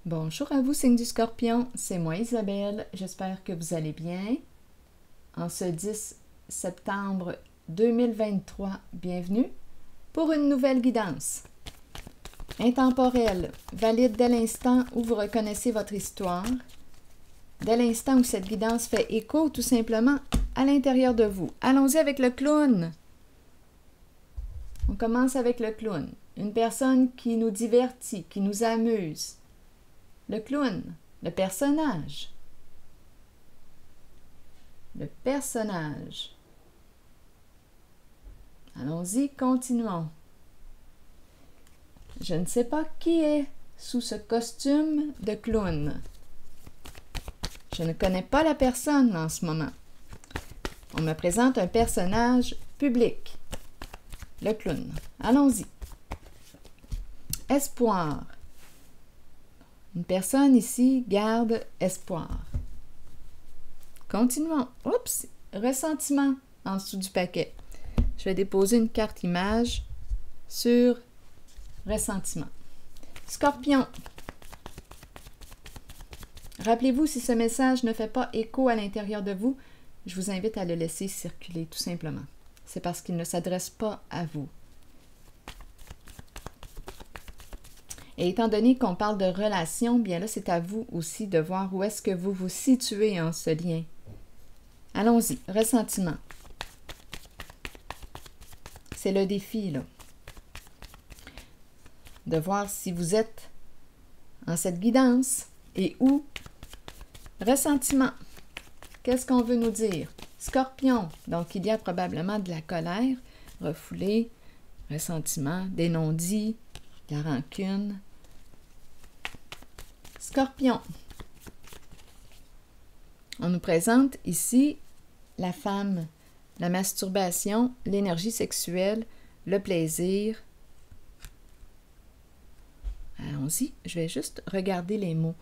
Bonjour à vous, signe du Scorpion, c'est moi Isabelle, j'espère que vous allez bien. En ce 10 septembre 2023, bienvenue pour une nouvelle guidance. Intemporelle, valide dès l'instant où vous reconnaissez votre histoire, dès l'instant où cette guidance fait écho tout simplement à l'intérieur de vous. Allons-y avec le clown. On commence avec le clown, une personne qui nous divertit, qui nous amuse. Le clown, le personnage. Le personnage. Allons-y, continuons. Je ne sais pas qui est sous ce costume de clown. Je ne connais pas la personne en ce moment. On me présente un personnage public. Le clown. Allons-y. Espoir. Une personne ici garde espoir. Continuons. Oups! Ressentiment en dessous du paquet. Je vais déposer une carte image sur ressentiment. Scorpion. Rappelez-vous, si ce message ne fait pas écho à l'intérieur de vous, je vous invite à le laisser circuler tout simplement. C'est parce qu'il ne s'adresse pas à vous. Et étant donné qu'on parle de relation, bien là, c'est à vous aussi de voir où est-ce que vous vous situez en ce lien. Allons-y, ressentiment. C'est le défi, là. De voir si vous êtes en cette guidance et où. Ressentiment. Qu'est-ce qu'on veut nous dire? Scorpion. Donc, il y a probablement de la colère, refoulée, ressentiment, des non-dits, la rancune. Scorpion. On nous présente ici la femme, la masturbation, l'énergie sexuelle, le plaisir. Allons-y, je vais juste regarder les mots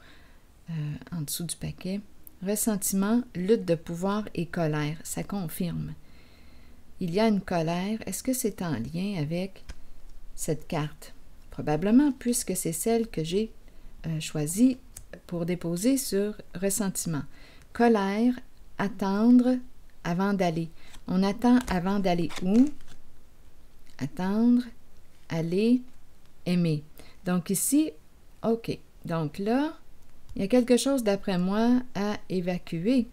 en dessous du paquet. Ressentiment, lutte de pouvoir et colère, ça confirme. Il y a une colère, est-ce que c'est en lien avec cette carte? Probablement, puisque c'est celle que j'ai choisie pour déposer sur ressentiment. Colère, attendre avant d'aller. On attend avant d'aller où? Attendre, aller, aimer. Donc ici, OK. Donc là, il y a quelque chose d'après moi à évacuer,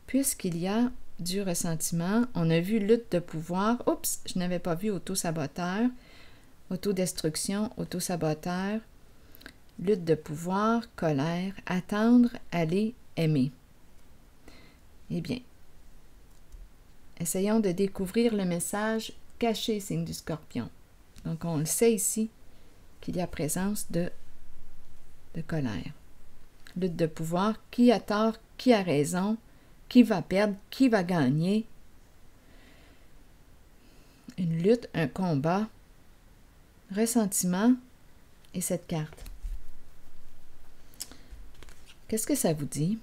puisqu'il y a du ressentiment. On a vu lutte de pouvoir. Oups, je n'avais pas vu autosaboteur. Autodestruction, autosaboteur, lutte de pouvoir, colère, attendre, aller, aimer. Eh bien, essayons de découvrir le message caché, signe du Scorpion. Donc, on le sait ici qu'il y a présence de colère. Lutte de pouvoir, qui a tort, qui a raison, qui va perdre, qui va gagner. Une lutte, un combat. Ressentiment et cette carte. Qu'est-ce que ça vous dit?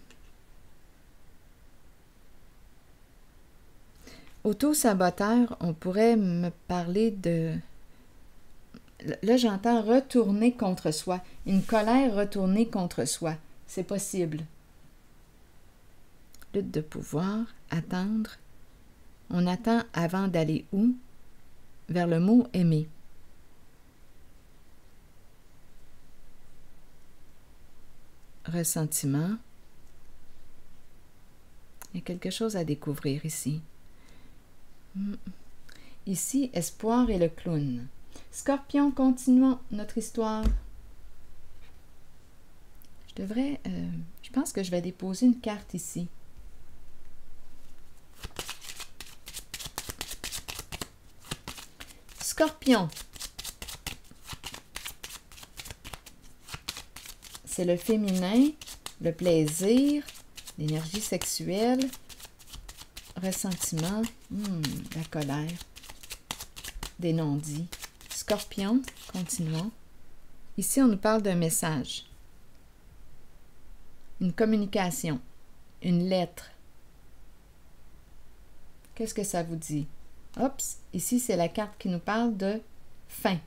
Auto-saboteur, on pourrait me parler de... Là, j'entends retourner contre soi. Une colère retournée contre soi. C'est possible. Lutte de pouvoir, attendre. On attend avant d'aller où? Vers le mot aimer. Ressentiment. Il y a quelque chose à découvrir ici. Ici, espoir et le clown. Scorpion, continuons notre histoire. Je pense que je vais déposer une carte ici. Scorpion. C'est le féminin, le plaisir, l'énergie sexuelle, ressentiment, la colère, des non-dits. Scorpion, continuons. Ici, on nous parle d'un message, une communication, une lettre. Qu'est-ce que ça vous dit? Oups, ici, c'est la carte qui nous parle de fin,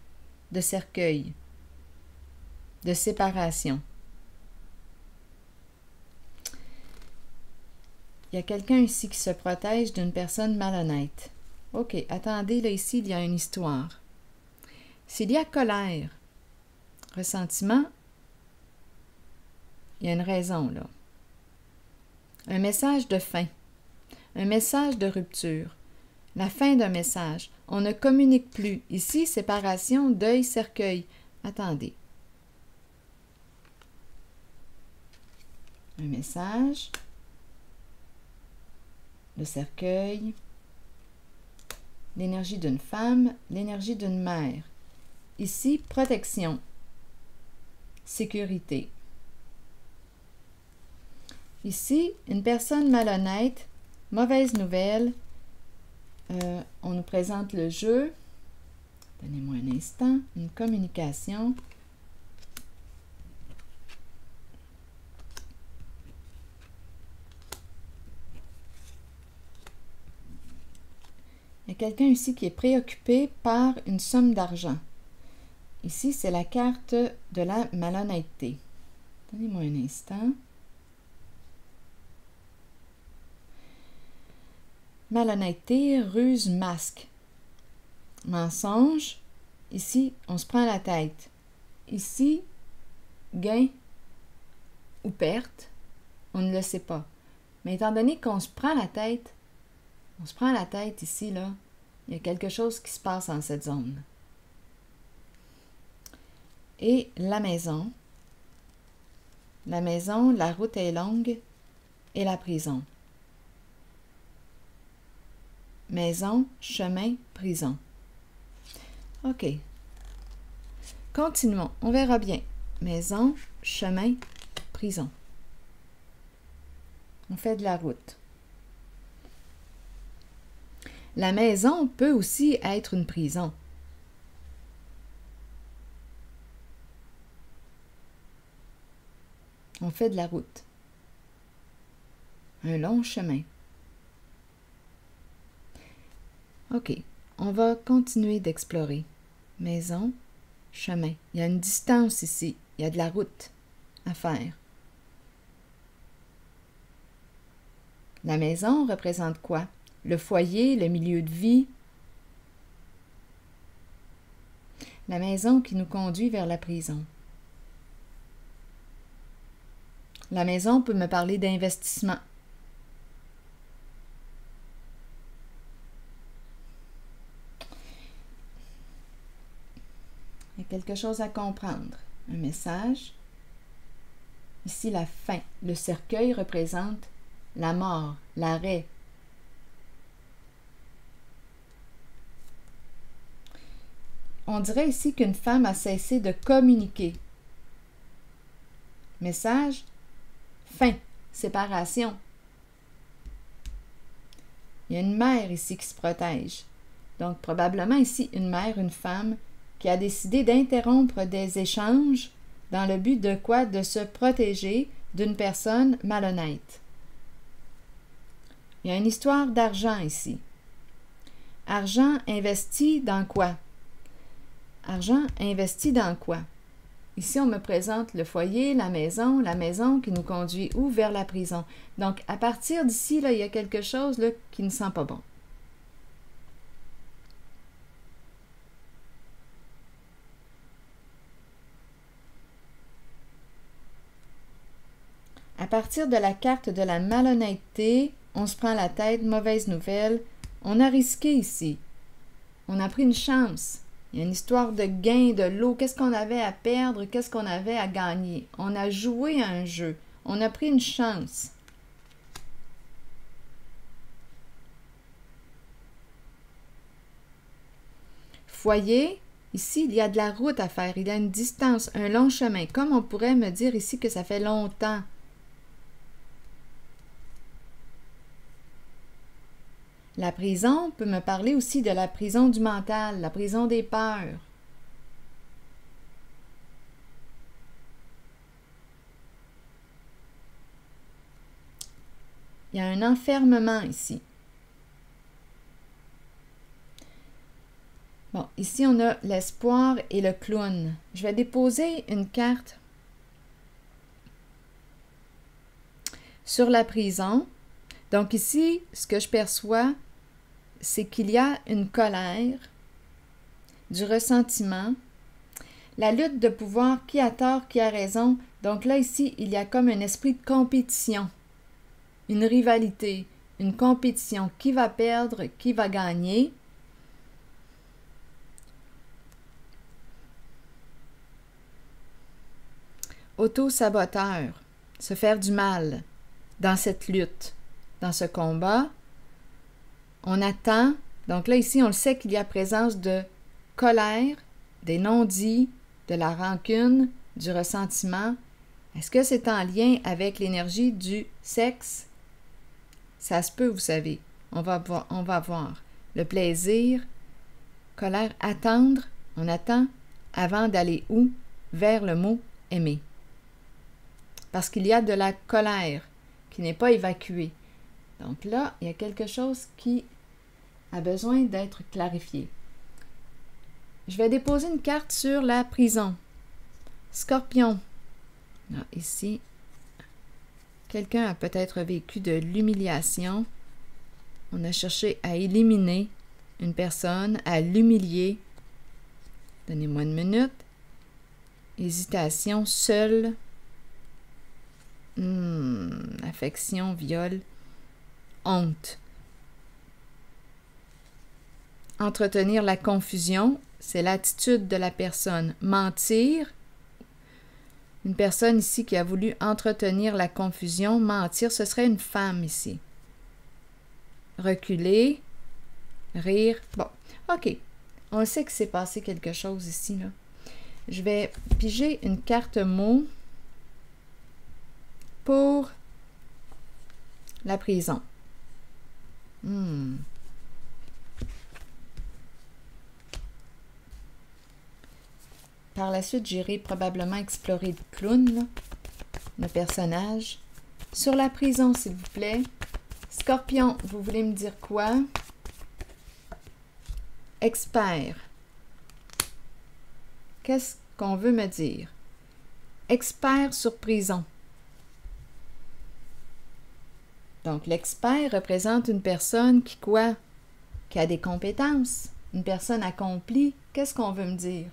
de cercueil, de séparation. il y a quelqu'un ici qui se protège d'une personne malhonnête. OK, attendez, là, ici, il y a une histoire. S'il y a colère, ressentiment, il y a une raison, là. Un message de fin, un message de rupture, la fin d'un message. On ne communique plus. Ici, séparation, deuil, cercueil. Attendez. Un message, le cercueil, l'énergie d'une femme, l'énergie d'une mère. Ici, protection, sécurité. Ici, une personne malhonnête, mauvaise nouvelle. On nous présente le jeu. Donnez-moi un instant. Une communication. Il y a quelqu'un ici qui est préoccupé par une somme d'argent. Ici, c'est la carte de la malhonnêteté. Donnez-moi un instant. Malhonnêteté, ruse, masque. Mensonge. Ici, on se prend la tête. Ici, gain ou perte, on ne le sait pas. Mais étant donné qu'on se prend la tête, ici, là, il y a quelque chose qui se passe dans cette zone. Et la maison, la route est longue, et la prison. Maison, chemin, prison. OK. Continuons, on verra bien. Maison, chemin, prison. On fait de la route. La maison peut aussi être une prison. On fait de la route. Un long chemin. OK, on va continuer d'explorer. Maison, chemin. Il y a une distance ici. Il y a de la route à faire. La maison représente quoi? Le foyer, le milieu de vie. La maison qui nous conduit vers la prison. La maison peut me parler d'investissement. Il y a quelque chose à comprendre. Un message. Ici, la fin. Le cercueil représente la mort, l'arrêt. On dirait ici qu'une femme a cessé de communiquer. Message, fin, séparation. Il y a une mère ici qui se protège. Donc, probablement ici, une mère, une femme, qui a décidé d'interrompre des échanges dans le but de quoi? De se protéger d'une personne malhonnête. Il y a une histoire d'argent ici. Argent investi dans quoi? Argent investi dans quoi? Ici, on me présente le foyer, la maison qui nous conduit où? Vers la prison. Donc, à partir d'ici, là, il y a quelque chose là, qui ne sent pas bon. À partir de la carte de la malhonnêteté, on se prend la tête, mauvaise nouvelle. On a risqué ici. On a pris une chance. Il y a une histoire de gain, de lot. Qu'est-ce qu'on avait à perdre? Qu'est-ce qu'on avait à gagner? On a joué à un jeu. On a pris une chance. Foyer, ici, il y a de la route à faire. Il y a une distance, un long chemin. Comme on pourrait me dire ici que ça fait longtemps. La prison peut me parler aussi de la prison du mental, la prison des peurs. Il y a un enfermement ici. Bon, ici on a l'espoir et le clown. Je vais déposer une carte sur la prison. Donc ici, ce que je perçois, c'est qu'il y a une colère, du ressentiment, la lutte de pouvoir, qui a tort, qui a raison. Donc là, ici, il y a comme un esprit de compétition, une rivalité, une compétition. Qui va perdre, qui va gagner? Auto-saboteur, se faire du mal dans cette lutte, dans ce combat. On attend, donc là ici on le sait qu'il y a présence de colère, des non-dits, de la rancune, du ressentiment. Est-ce que c'est en lien avec l'énergie du sexe? Ça se peut, vous savez. On va voir. Le plaisir, colère, attendre, on attend avant d'aller où? Vers le mot aimer. Parce qu'il y a de la colère qui n'est pas évacuée. Donc là, il y a quelque chose qui a besoin d'être clarifié. Je vais déposer une carte sur la prison. Scorpion. Là, ici, quelqu'un a peut-être vécu de l'humiliation. On a cherché à éliminer une personne, à l'humilier. Donnez-moi une minute. Hésitation, seul. Affection, viol, honte. Entretenir la confusion, c'est l'attitude de la personne. Mentir, une personne ici qui a voulu entretenir la confusion, mentir, ce serait une femme ici. Reculer, rire. Bon, OK. On sait que s'est passé quelque chose ici, là. Je vais piger une carte mot pour la prison. Par la suite, j'irai probablement explorer le clown, là, le personnage. Sur la prison, s'il vous plaît. Scorpion, vous voulez me dire quoi? Expert. Qu'est-ce qu'on veut me dire? Expert sur prison. Donc, l'expert représente une personne qui quoi? Qui a des compétences. Une personne accomplie. Qu'est-ce qu'on veut me dire?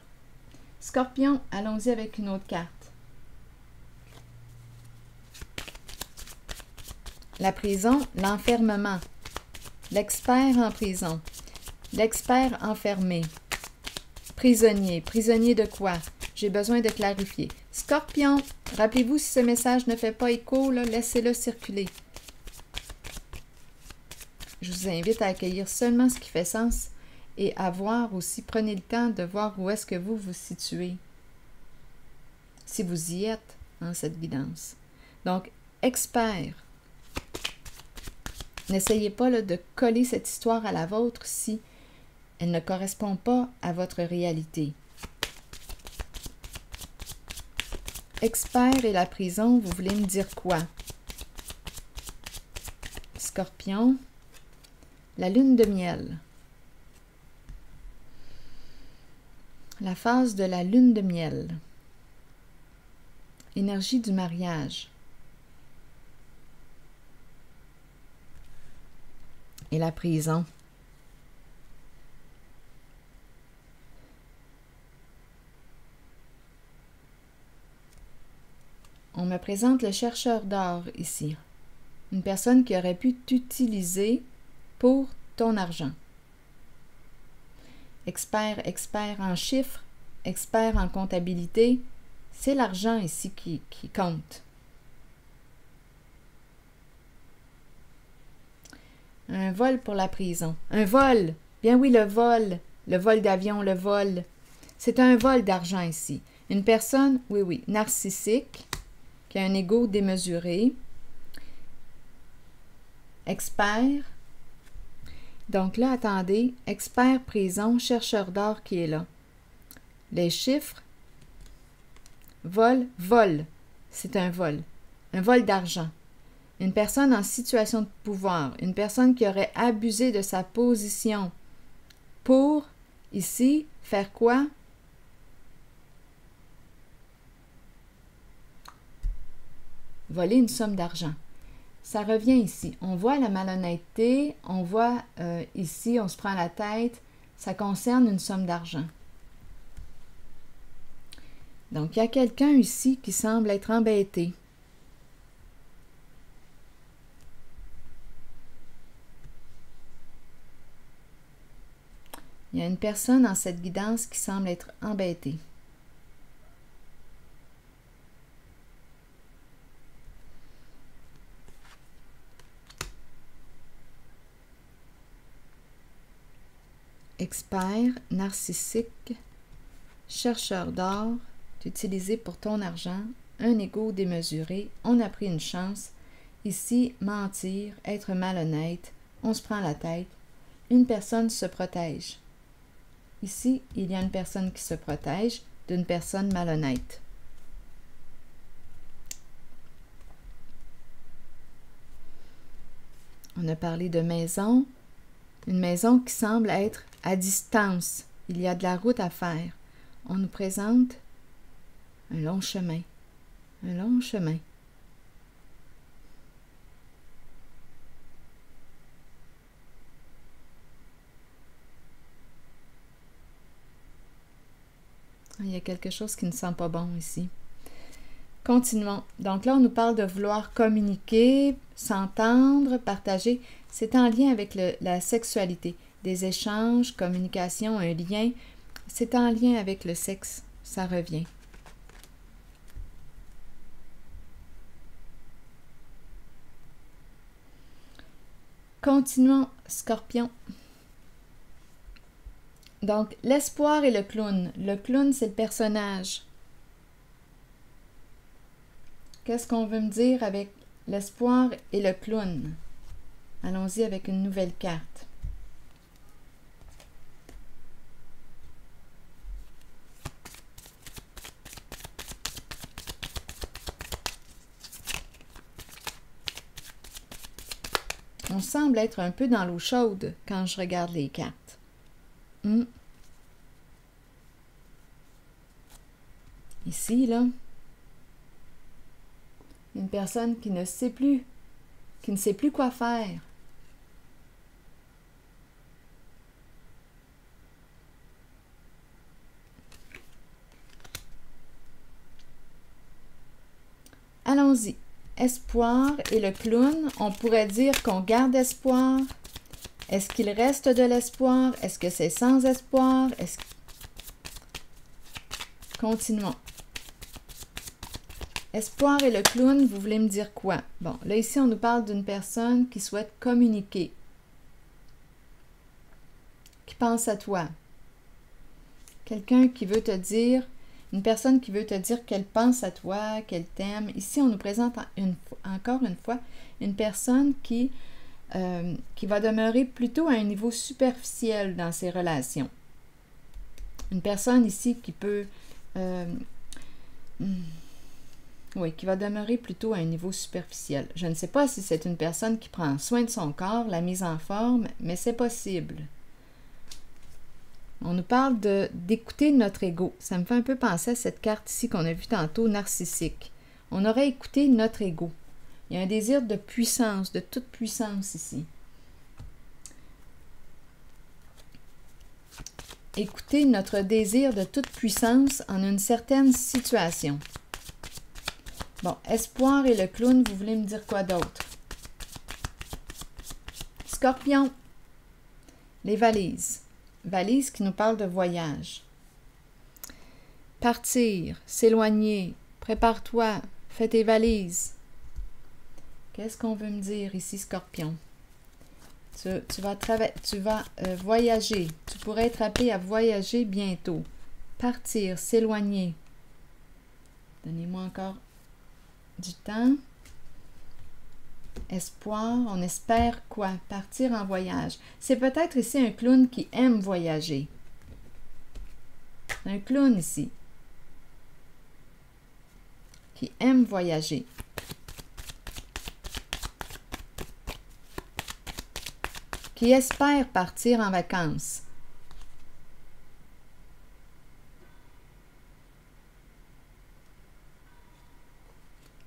Scorpion, allons-y avec une autre carte. La prison, l'enfermement. L'expert en prison. L'expert enfermé. Prisonnier. Prisonnier de quoi? J'ai besoin de clarifier. Scorpion, rappelez-vous, si ce message ne fait pas écho, laissez-le circuler. Je vous invite à accueillir seulement ce qui fait sens et à voir aussi, prenez le temps de voir où est-ce que vous vous situez. Si vous y êtes dans cette guidance. Donc, expert. N'essayez pas de coller cette histoire à la vôtre si elle ne correspond pas à votre réalité. Expert et la prison, vous voulez me dire quoi? Scorpion. La lune de miel. La phase de la lune de miel. Énergie du mariage. Et la prison. On me présente le chercheur d'or ici. Une personne qui aurait pu t'utiliser pour ton argent. Expert en chiffres, expert en comptabilité, c'est l'argent ici qui compte. Un vol pour la prison. Un vol! Bien oui, le vol d'avion, le vol. C'est un vol d'argent ici. Une personne, oui, narcissique, qui a un ego démesuré. Expert. Donc là, attendez, expert prison, chercheur d'or qui est là. Les chiffres, vol, c'est un vol d'argent. Une personne en situation de pouvoir, une personne qui aurait abusé de sa position pour, ici, faire quoi? Voler une somme d'argent. ça revient ici. On voit la malhonnêteté, on voit ici, on se prend la tête. Ça concerne une somme d'argent. Donc, il y a quelqu'un ici qui semble être embêté. Il y a une personne dans cette guidance qui semble être embêtée. Expert, narcissique, chercheur d'or, utilisé pour ton argent, un ego démesuré, on a pris une chance, ici, mentir, être malhonnête, on se prend la tête, une personne se protège. Ici, il y a une personne qui se protège d'une personne malhonnête. On a parlé de maison, une maison qui semble être à distance. Il y a de la route à faire. On nous présente un long chemin. Un long chemin. Il y a quelque chose qui ne sent pas bon ici. Continuons. Donc là, on nous parle de vouloir communiquer, s'entendre, partager. C'est en lien avec la sexualité. Des échanges, communication, un lien. C'est en lien avec le sexe. Ça revient. Continuons, Scorpion. Donc, l'espoir et le clown. Le clown, c'est le personnage. Qu'est-ce qu'on veut me dire avec l'espoir et le clown? Allons-y avec une nouvelle carte. On semble être un peu dans l'eau chaude quand je regarde les cartes. Ici, là, une personne qui ne sait plus quoi faire. Allons-y. Espoir et le clown, on pourrait dire qu'on garde espoir. Est-ce qu'il reste de l'espoir? Est-ce que c'est sans espoir? Continuons. Espoir et le clown, vous voulez me dire quoi? Bon, là ici, on nous parle d'une personne qui souhaite communiquer, qui pense à toi. Quelqu'un qui veut te dire, une personne qui veut te dire qu'elle pense à toi, qu'elle t'aime. Ici, on nous présente encore une fois une personne qui va demeurer plutôt à un niveau superficiel dans ses relations. Une personne ici qui peut... oui, qui va demeurer plutôt à un niveau superficiel. Je ne sais pas si c'est une personne qui prend soin de son corps, la mise en forme, mais c'est possible. On nous parle d'écouter notre ego. Ça me fait un peu penser à cette carte ici qu'on a vue tantôt, narcissique. On aurait écouté notre ego. Il y a un désir de puissance, de toute puissance ici. Écouter notre désir de toute puissance en une certaine situation. Bon, espoir et le clown, vous voulez me dire quoi d'autre? Scorpion, les valises. Valises qui nous parlent de voyage. Partir, s'éloigner, prépare-toi, fais tes valises. Qu'est-ce qu'on veut me dire ici, Scorpion? Tu vas voyager. Tu pourrais être appelé à voyager bientôt. Partir, s'éloigner. Donnez-moi encore du temps. Espoir, on espère quoi? Partir en voyage. C'est peut-être ici un clown qui aime voyager. Un clown ici. Qui aime voyager. Qui espère partir en vacances.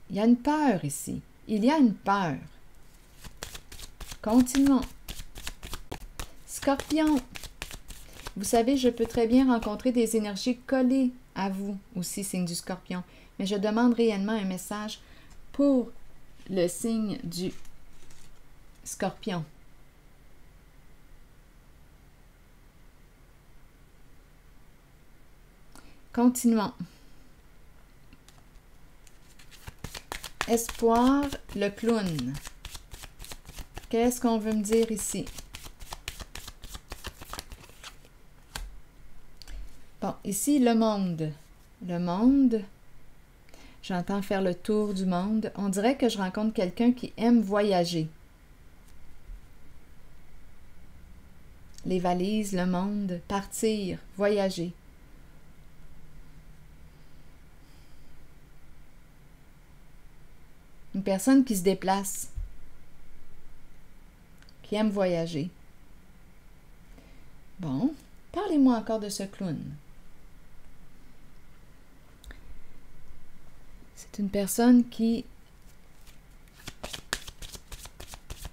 Il y a une peur ici. Il y a une peur. Continuons. Scorpion. Vous savez, je peux très bien rencontrer des énergies collées à vous aussi, signe du Scorpion. Mais je demande réellement un message pour le signe du Scorpion. Continuons. Espoir, le clown. Qu'est-ce qu'on veut me dire ici? Bon, ici, le monde. Le monde, j'entends faire le tour du monde. On dirait que je rencontre quelqu'un qui aime voyager. Les valises, le monde, partir, voyager. Une personne qui se déplace, qui aime voyager. Bon, parlez-moi encore de ce clown. C'est une personne qui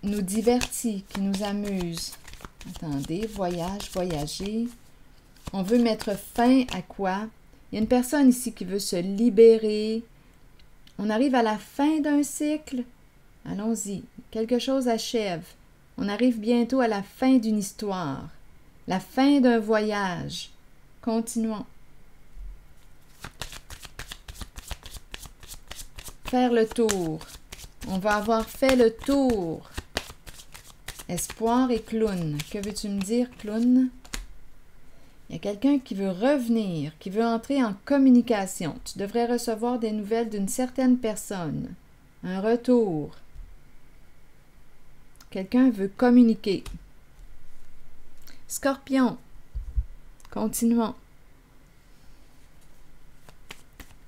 nous divertit, qui nous amuse. Attendez, voyage, voyager. On veut mettre fin à quoi? Il y a une personne ici qui veut se libérer. On arrive à la fin d'un cycle. Allons-y. Quelque chose achève. On arrive bientôt à la fin d'une histoire. La fin d'un voyage. Continuons. Faire le tour. On va avoir fait le tour. Espoir et clown. Que veux-tu me dire, clown? Il y a quelqu'un qui veut revenir, qui veut entrer en communication. Tu devrais recevoir des nouvelles d'une certaine personne. Un retour. Quelqu'un veut communiquer. Scorpion. Continuons.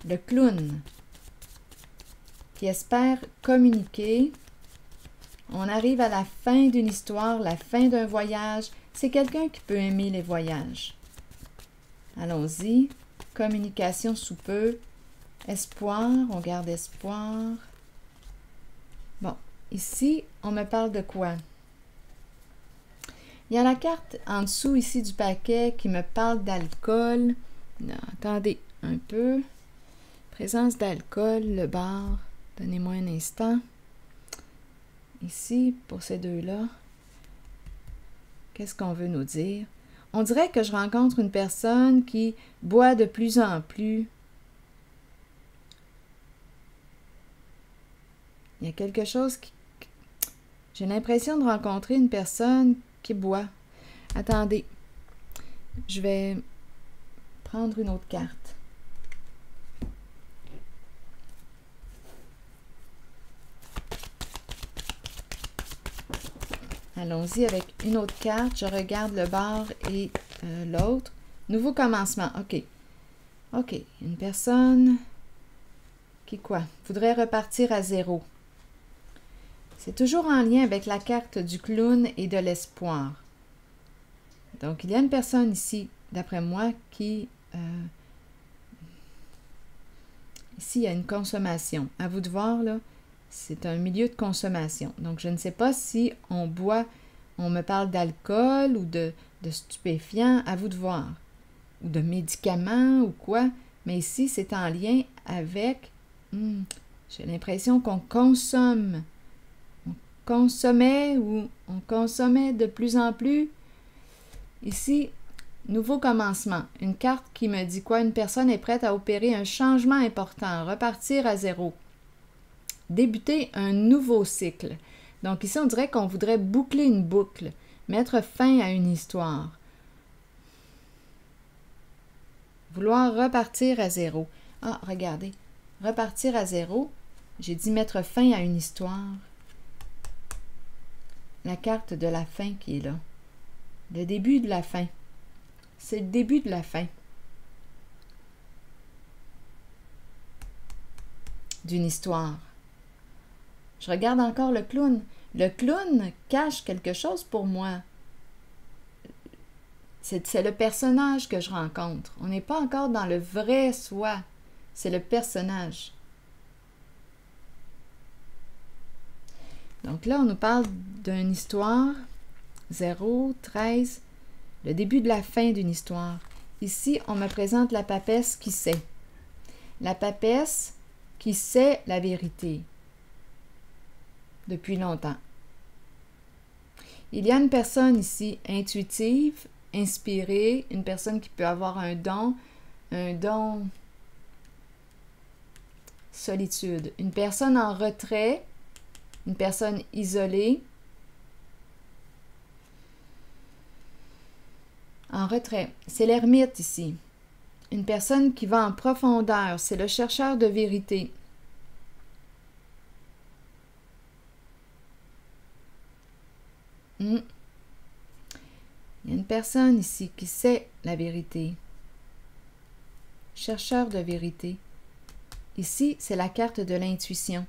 Le clown qui espère communiquer. On arrive à la fin d'une histoire, la fin d'un voyage. C'est quelqu'un qui peut aimer les voyages. Allons-y. Communication sous peu. Espoir. On garde espoir. Bon. Ici, on me parle de quoi? Il y a la carte en dessous ici du paquet qui me parle d'alcool. Attendez un peu. Présence d'alcool, le bar. Donnez-moi un instant. Ici, pour ces deux-là, qu'est-ce qu'on veut nous dire? On dirait que je rencontre une personne qui boit de plus en plus. Il y a quelque chose qui... J'ai l'impression de rencontrer une personne qui boit. Attendez, je vais prendre une autre carte. Allons-y avec une autre carte. Je regarde le bar et l'autre. Nouveau commencement. OK. OK. Une personne qui quoi? Voudrait repartir à zéro. C'est toujours en lien avec la carte du clown et de l'espoir. Donc, il y a une personne ici, d'après moi, qui... ici, il y a une consommation. À vous de voir, là. C'est un milieu de consommation. Donc, je ne sais pas si on boit, on me parle d'alcool ou de stupéfiants, à vous de voir. Ou de médicaments ou quoi. Mais ici, c'est en lien avec... j'ai l'impression qu'on consomme. On consommait ou on consommait de plus en plus. Ici, nouveau commencement. Une carte qui me dit quoi? Une personne est prête à opérer un changement important, repartir à zéro. Débuter un nouveau cycle. Donc ici, on dirait qu'on voudrait boucler une boucle, mettre fin à une histoire. Vouloir repartir à zéro. Ah, regardez, repartir à zéro, j'ai dit mettre fin à une histoire. La carte de la fin qui est là. Le début de la fin. C'est le début de la fin. D'une histoire. Je regarde encore le clown. Le clown cache quelque chose pour moi. C'est le personnage que je rencontre. On n'est pas encore dans le vrai soi. C'est le personnage. Donc là, on nous parle d'une histoire, 0, 13, le début de la fin d'une histoire. Ici, on me présente la papesse qui sait. La papesse qui sait la vérité depuis longtemps. Il y a une personne ici intuitive, inspirée, une personne qui peut avoir un don solitude, une personne en retrait, une personne isolée, en retrait. C'est l'ermite ici. Une personne qui va en profondeur, c'est le chercheur de vérité. Il y a une personne ici qui sait la vérité. Chercheur de vérité. Ici, c'est la carte de l'intuition.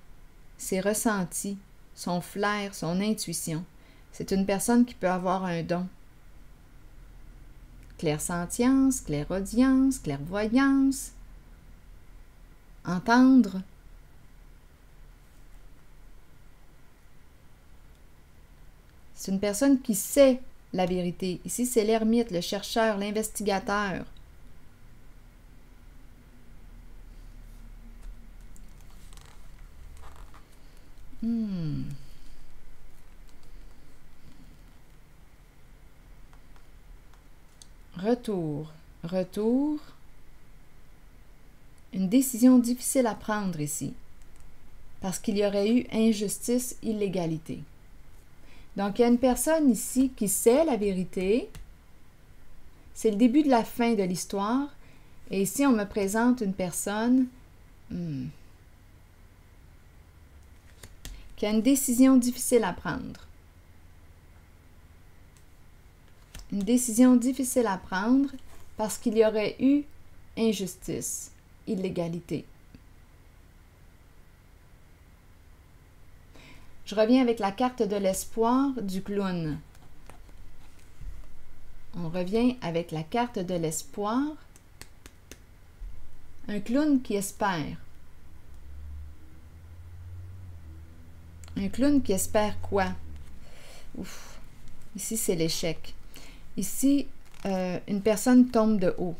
Ses ressentis, son flair, son intuition. C'est une personne qui peut avoir un don. Clairsentience, clairaudience, clairvoyance. Entendre. C'est une personne qui sait la vérité. Ici, c'est l'ermite, le chercheur, l'investigateur. Retour. Retour. Une décision difficile à prendre ici. Parce qu'il y aurait eu injustice, illégalité. Donc, il y a une personne ici qui sait la vérité. C'est le début de la fin de l'histoire. Et ici, on me présente une personne qui a une décision difficile à prendre. Une décision difficile à prendre parce qu'il y aurait eu injustice, illégalité. Je reviens avec la carte de l'espoir du clown. On revient avec la carte de l'espoir. Un clown qui espère. Un clown qui espère quoi? Ouf. Ici, c'est l'échec. Ici, une personne tombe de haut.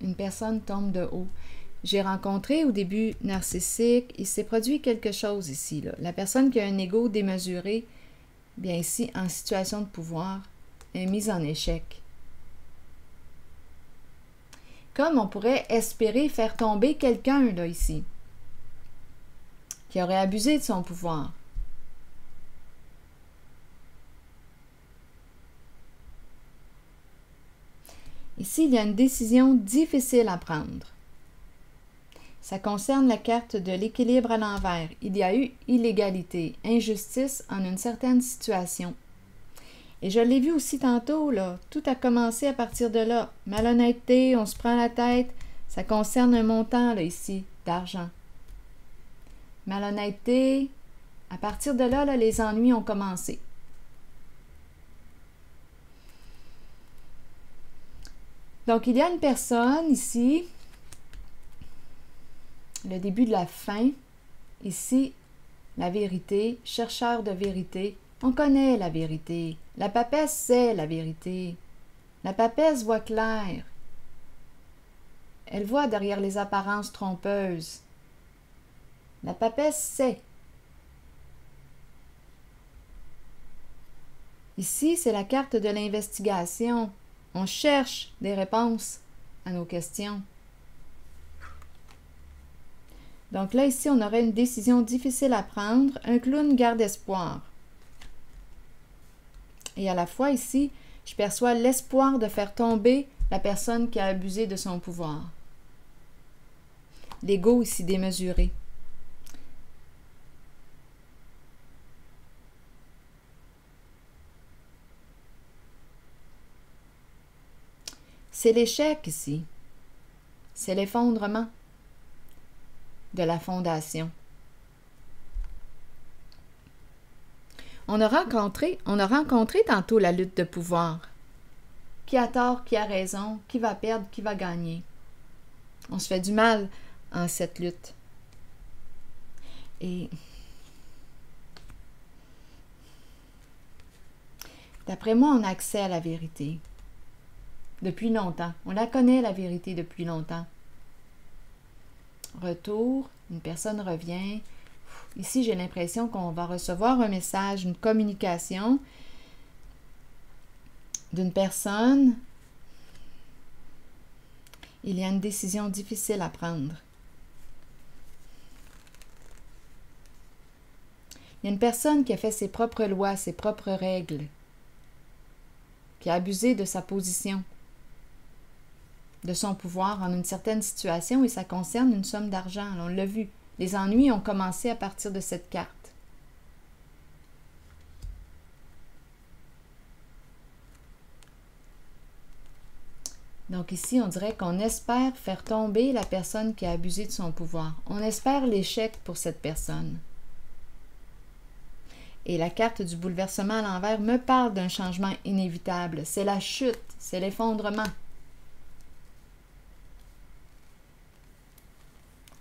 Une personne tombe de haut. J'ai rencontré au début narcissique, il s'est produit quelque chose ici. Là. La personne qui a un ego démesuré, bien ici, en situation de pouvoir, est mise en échec. Comme on pourrait espérer faire tomber quelqu'un, là, ici, qui aurait abusé de son pouvoir. Ici, il y a une décision difficile à prendre. Ça concerne la carte de l'équilibre à l'envers. Il y a eu illégalité, injustice en une certaine situation. Et je l'ai vu aussi tantôt, là, tout a commencé à partir de là. Malhonnêteté, on se prend la tête, ça concerne un montant, là, ici, d'argent. Malhonnêteté, à partir de là, les ennuis ont commencé. Donc, il y a une personne ici, le début de la fin, ici, la vérité, chercheur de vérité, on connaît la vérité. La papesse sait la vérité. La papesse voit clair. Elle voit derrière les apparences trompeuses. La papesse sait. Ici, c'est la carte de l'investigation. On cherche des réponses à nos questions. Donc là, ici, on aurait une décision difficile à prendre. Un clown garde espoir. Et à la fois, ici, je perçois l'espoir de faire tomber la personne qui a abusé de son pouvoir. L'ego ici démesuré. C'est l'échec ici. C'est l'effondrement de la fondation. On a rencontré tantôt la lutte de pouvoir. Qui a tort, qui a raison, qui va perdre, qui va gagner. On se fait du mal en cette lutte. Et d'après moi, on a accès à la vérité depuis longtemps. On la connaît, la vérité, depuis longtemps. Retour, une personne revient. Ici, j'ai l'impression qu'on va recevoir un message, une communication d'une personne. Il y a une décision difficile à prendre. Il y a une personne qui a fait ses propres lois, ses propres règles, qui a abusé de sa position, de son pouvoir en une certaine situation, et ça concerne une somme d'argent. On l'a vu. Les ennuis ont commencé à partir de cette carte. Donc ici, on dirait qu'on espère faire tomber la personne qui a abusé de son pouvoir. On espère l'échec pour cette personne. Et la carte du bouleversement à l'envers me parle d'un changement inévitable. C'est la chute, c'est l'effondrement.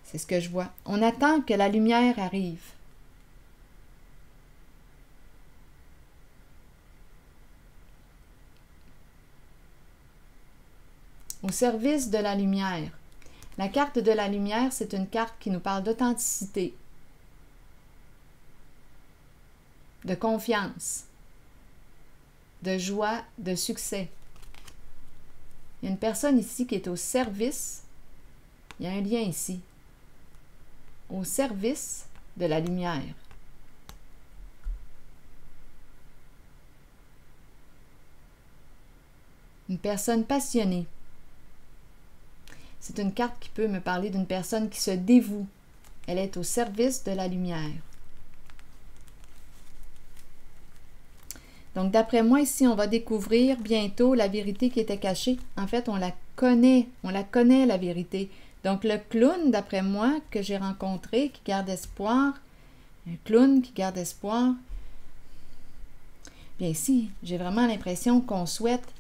C'est ce que je vois. On attend que la lumière arrive. Au service de la lumière. La carte de la lumière, c'est une carte qui nous parle d'authenticité, de confiance, de joie, de succès. Il y a une personne ici qui est au service. Il y a un lien ici. Au service de la lumière. Une personne passionnée. C'est une carte qui peut me parler d'une personne qui se dévoue. Elle est au service de la lumière. Donc, d'après moi, ici, on va découvrir bientôt la vérité qui était cachée. En fait, on la connaît, la vérité. Donc, le clown, d'après moi, que j'ai rencontré, qui garde espoir, un clown qui garde espoir, bien ici, j'ai vraiment l'impression qu'on souhaite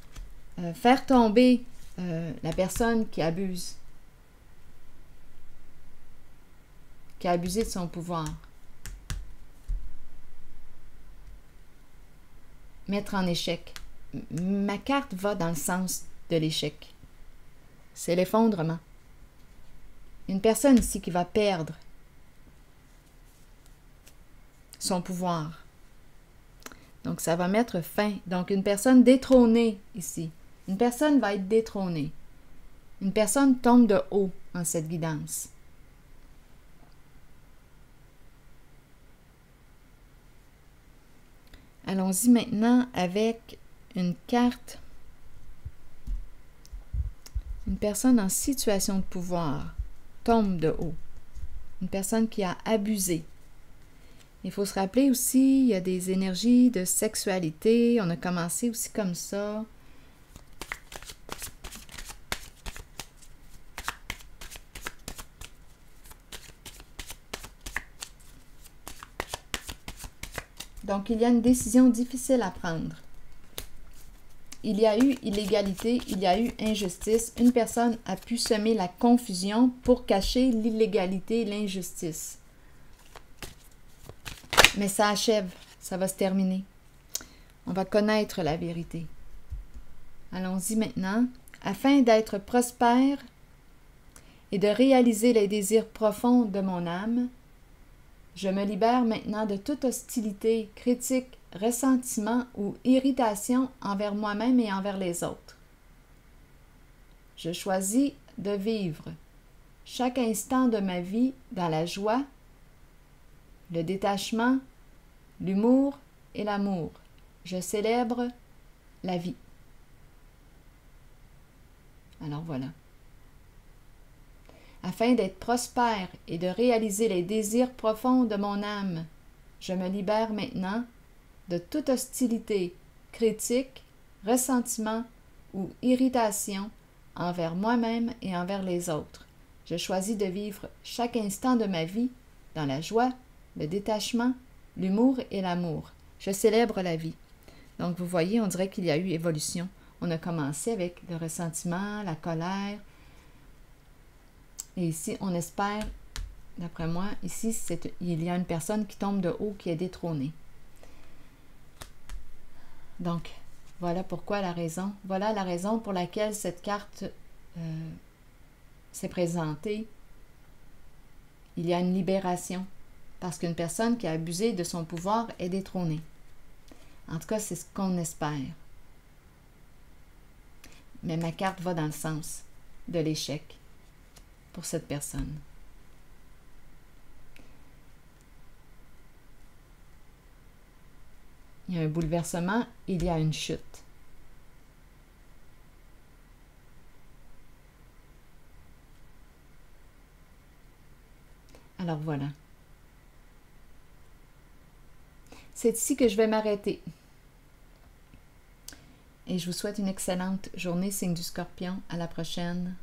faire tomber la personne qui abuse, qui a abusé de son pouvoir. Mettre en échec. Ma carte va dans le sens de l'échec. C'est l'effondrement. Une personne ici qui va perdre son pouvoir. Donc, ça va mettre fin. Donc, une personne détrônée ici. Une personne va être détrônée. Une personne tombe de haut en cette guidance. Allons-y maintenant avec une carte. Une personne en situation de pouvoir tombe de haut. Une personne qui a abusé. Il faut se rappeler aussi, il y a des énergies de sexualité. On a commencé aussi comme ça. Donc, il y a une décision difficile à prendre. Il y a eu illégalité, il y a eu injustice. Une personne a pu semer la confusion pour cacher l'illégalité et l'injustice. Mais ça achève, ça va se terminer. On va connaître la vérité. Allons-y maintenant. Afin d'être prospère et de réaliser les désirs profonds de mon âme, je me libère maintenant de toute hostilité, critique, ressentiment ou irritation envers moi-même et envers les autres. Je choisis de vivre chaque instant de ma vie dans la joie, le détachement, l'humour et l'amour. Je célèbre la vie. Alors voilà. Afin d'être prospère et de réaliser les désirs profonds de mon âme, je me libère maintenant de toute hostilité, critique, ressentiment ou irritation envers moi-même et envers les autres. Je choisis de vivre chaque instant de ma vie dans la joie, le détachement, l'humour et l'amour. Je célèbre la vie. Donc, vous voyez, on dirait qu'il y a eu évolution. On a commencé avec le ressentiment, la colère. Et ici, on espère D'après moi, ici, il y a une personne qui tombe de haut, qui est détrônée. Donc, voilà pourquoi la raison. Voilà la raison pour laquelle cette carte s'est présentée. Il y a une libération, parce qu'une personne qui a abusé de son pouvoir est détrônée. En tout cas, c'est ce qu'on espère. Mais ma carte va dans le sens de l'échec pour cette personne. Il y a un bouleversement, il y a une chute. Alors voilà. C'est ici que je vais m'arrêter. Et je vous souhaite une excellente journée, signe du Scorpion. À la prochaine.